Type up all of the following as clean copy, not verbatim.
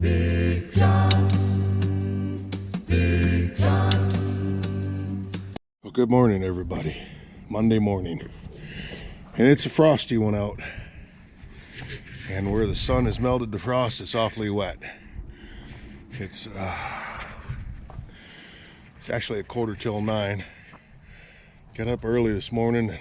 Big John, Big John. Well, good morning, everybody. Monday morning, and it's a frosty one out. And where the sun has melted the frost, it's awfully wet. It's actually a 8:45. Got up early this morning.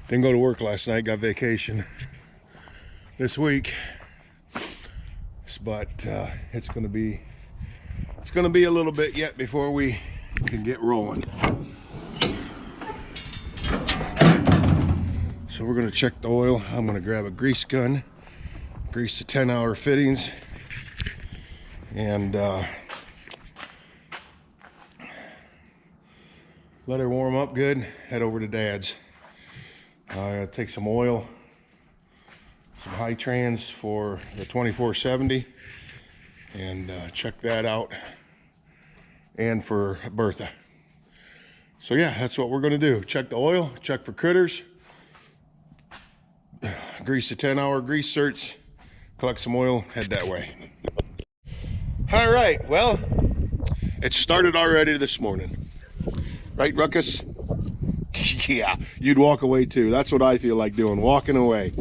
Didn't go to work last night. Got vacation this week. But it's gonna be a little bit yet before we can get rolling. So we're gonna check the oil. I'm gonna grab a grease gun, grease the 10-hour fittings, and let her warm up good. Head over to Dad's. Take some oil, some high trans for the 2470, and check that out, and for Bertha. So yeah, that's what we're gonna do. Check the oil, check for critters, grease the 10-hour grease certs, collect some oil, head that way. All right, well, it started already this morning. Right, Ruckus? Yeah, you'd walk away too. That's what I feel like doing, walking away.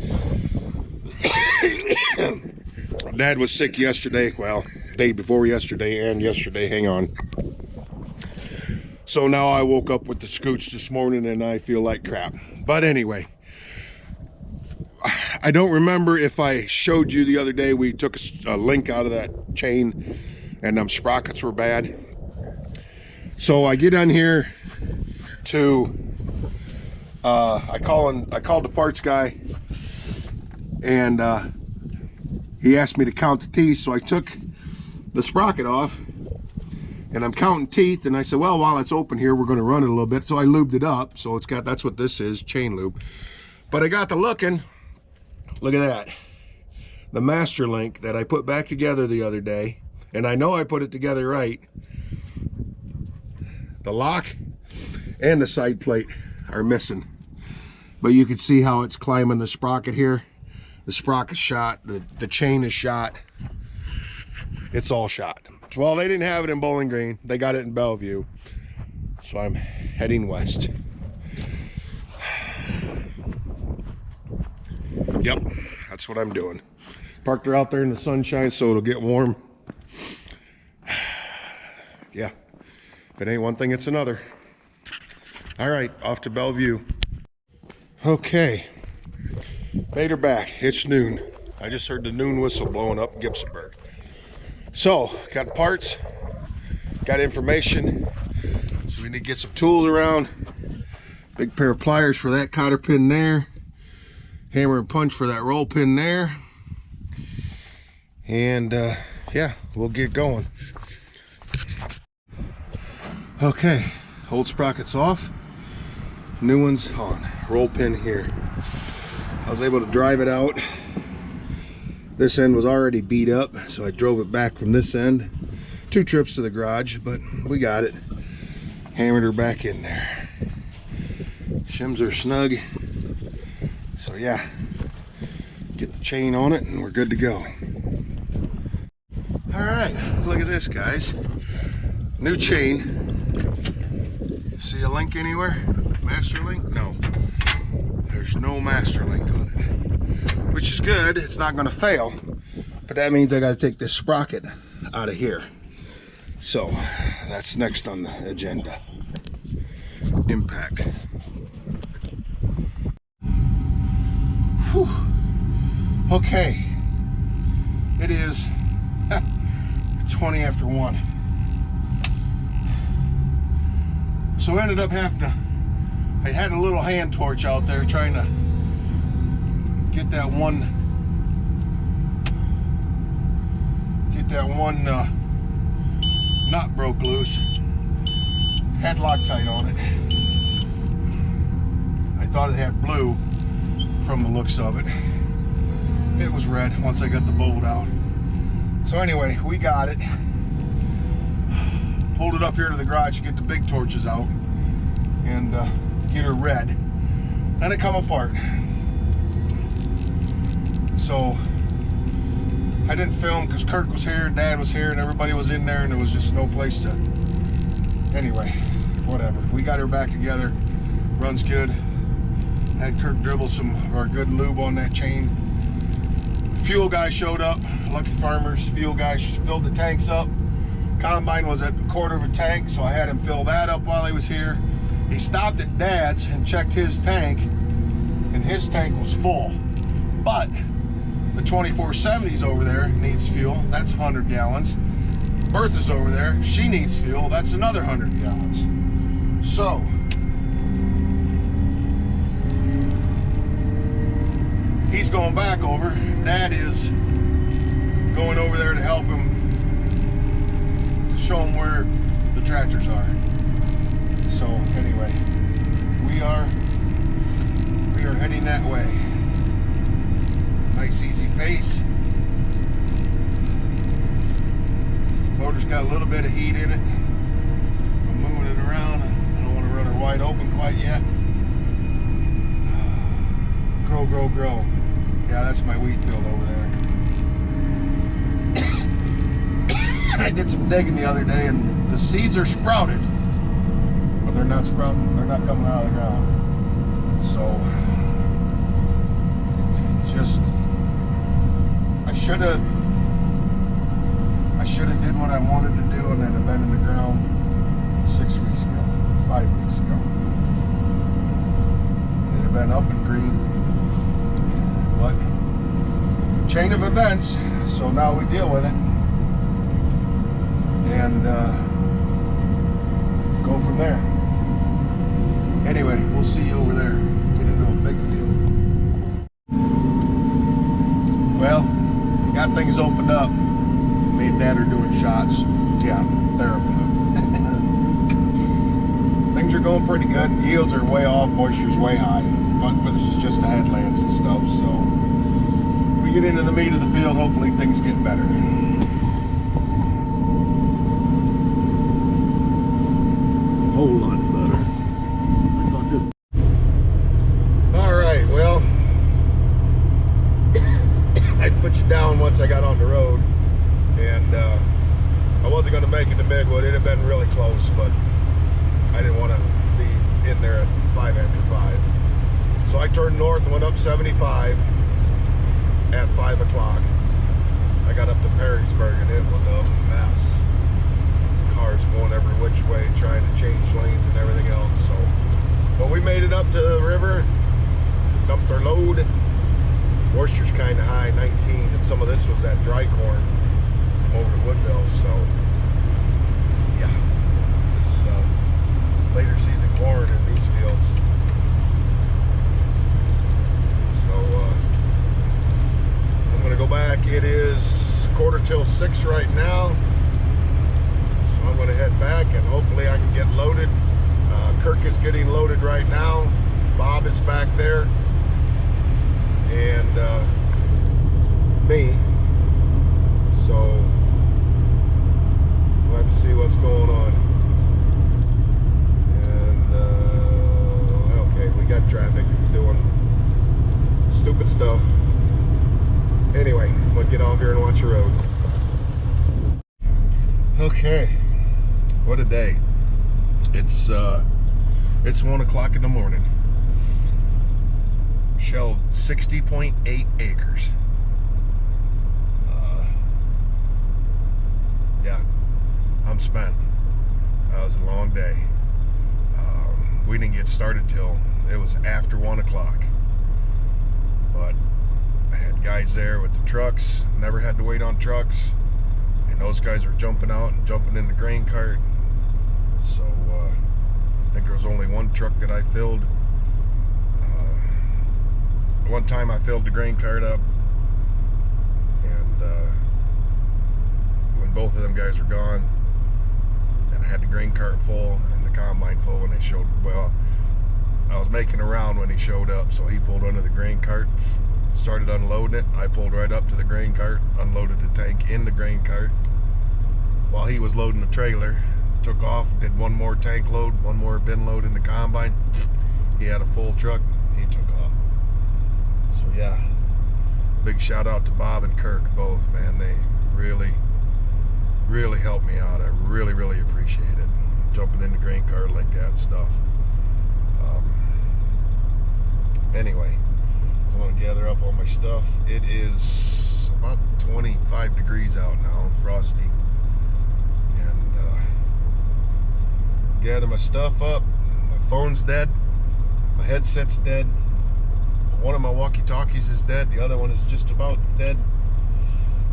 Dad was sick yesterday, well, day before yesterday and yesterday, hang on. So now I woke up with the scooch this morning and I feel like crap. But anyway, I don't remember if I showed you the other day, we took a link out of that chain and them sprockets were bad. So I get on here to, I called the parts guy, and he asked me to count the teeth. So I took the sprocket off and I'm counting teeth, and I said, well, while it's open here, we're going to run it a little bit. So I lubed it up. So it's got, that's what this is, chain lube. But I got to looking, look at that, the master link that I put back together the other day, and I know I put it together right. The lock and the side plate are missing, but you can see how it's climbing the sprocket here. The sprocket's shot, the chain is shot, it's all shot. Well, they didn't have it in Bowling Green, they got it in Bellevue, so I'm heading west. Yep, that's what I'm doing. Parked her out there in the sunshine so it'll get warm. Yeah, if it ain't one thing, it's another. All right, off to Bellevue. Okay, made her back. It's noon. I just heard the noon whistle blowing up in Gibsonburg. So, got parts, got information. So we need to get some tools around. Big pair of pliers for that cotter pin there. Hammer and punch for that roll pin there. And yeah, we'll get going. Okay, old sprocket's off, new one's on. Roll pin here. I was able to drive it out. This end was already beat up, so I drove it back from this end. 2 trips to the garage, but we got it. Hammered her back in there. Shims are snug. So yeah, get the chain on it and we're good to go. All right, look at this, guys. New chain. See a link anywhere? Master link? No. There's no master link on it, which is good. It's not going to fail, but that means I got to take this sprocket out of here. So that's next on the agenda. Impact. Whew. Okay, it is 20 after 1. So I ended up having to, I had a little hand torch out there trying to get that one nut broke loose. Had Loctite on it. I thought it had blue from the looks of it. It was red once I got the bolt out. So anyway, we got it. Pulled it up here to the garage to get the big torches out and get her red. Then it come apart. So I didn't film because Kirk was here, Dad was here, and everybody was in there, and there was just no place to. Anyway, whatever. We got her back together. Runs good. Had Kirk dribble some of our good lube on that chain. Fuel guy showed up. Lucky Farmers fuel guy filled the tanks up. Combine was at a quarter of a tank, so I had him fill that up while he was here. He stopped at Dad's and checked his tank, and his tank was full. But the 2470's over there needs fuel. That's 100 gallons. Bertha's over there. She needs fuel. That's another 100 gallons. So, he's going back over. Dad is going over there to help him, to show him where the tractors are. So anyway, we are heading that way. Nice easy pace. Motor's got a little bit of heat in it. I'm moving it around. I don't want to run her wide open quite yet. Grow, grow, grow. Yeah, that's my wheat field over there. I did some digging the other day, and the seeds are sprouted, but they're not sprouting. They're not coming out of the ground. So, just I should have did what I wanted to do, and then have been in the ground 6 weeks ago, 5 weeks ago. It'd have been up and green. But chain of events, so now we deal with it and go from there. Anyway, we'll see you over there. Get into a big field. Well, got things opened up. Me and Dad are doing shots. Yeah, therapy. Things are going pretty good. Yields are way off, moisture's way high. But this is just the headlands and stuff, so we get into the meat of the field, hopefully things get better. A whole lot better. Alright, well, I'd put you down once I got on the road, and I wasn't going to make it to Midwood. It had been really close, but I didn't want to be in there at 5 after 5. So I turned north and went up 75 at 5 o'clock. I got up to Perrysburg, and it was a mess. Cars going every which way, trying to change lanes and everything else. So, but we made it up to the river, dumped our load. Moisture's kind of high, 19, and some of this was that dry corn over to Woodville. So, yeah, this later season corn in these fields. I'm going to go back. It is 6:45 right now, so I'm going to head back and hopefully I can get loaded. Kirk is getting loaded right now. Bob is back there, and me. So we'll have to see what's going on. And okay, we got traffic doing stupid stuff. Anyway, I'm gonna get off here and watch the road. Okay, what a day. It's 1 o'clock in the morning. Shelled 60.8 acres. Yeah, I'm spent. That was a long day. We didn't get started till it was after 1 o'clock. But I had guys there with the trucks, never had to wait on trucks, and those guys were jumping out and jumping in the grain cart. So I think there was only one truck that I filled. One time I filled the grain cart up, and when both of them guys were gone, and I had the grain cart full and the combine full, and they showed, well, I was making a round when he showed up, so he pulled under the grain cart, started unloading it. I pulled right up to the grain cart, unloaded the tank in the grain cart while he was loading the trailer. Took off, did one more tank load, one more bin load in the combine. He had a full truck, he took off. So yeah, big shout out to Bob and Kirk both, man. They really helped me out. I really appreciate it. Jumping in the grain cart like that and stuff. Anyway, I'm gonna gather up all my stuff. It is about 25 degrees out now, frosty. And gather my stuff up. My phone's dead. My headset's dead. One of my walkie-talkies is dead. The other one is just about dead.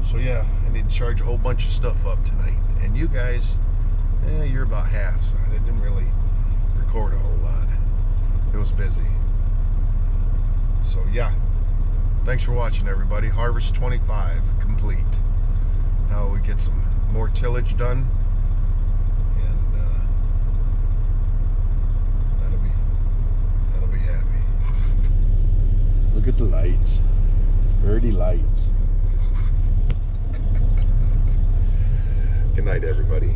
So yeah, I need to charge a whole bunch of stuff up tonight. And you guys, you're about half, so I didn't really record a whole lot. It was busy. So yeah, thanks for watching, everybody. Harvest 25 complete. Now we get some more tillage done, and that'll be happy. Look at the lights, birdie lights. Good night, everybody.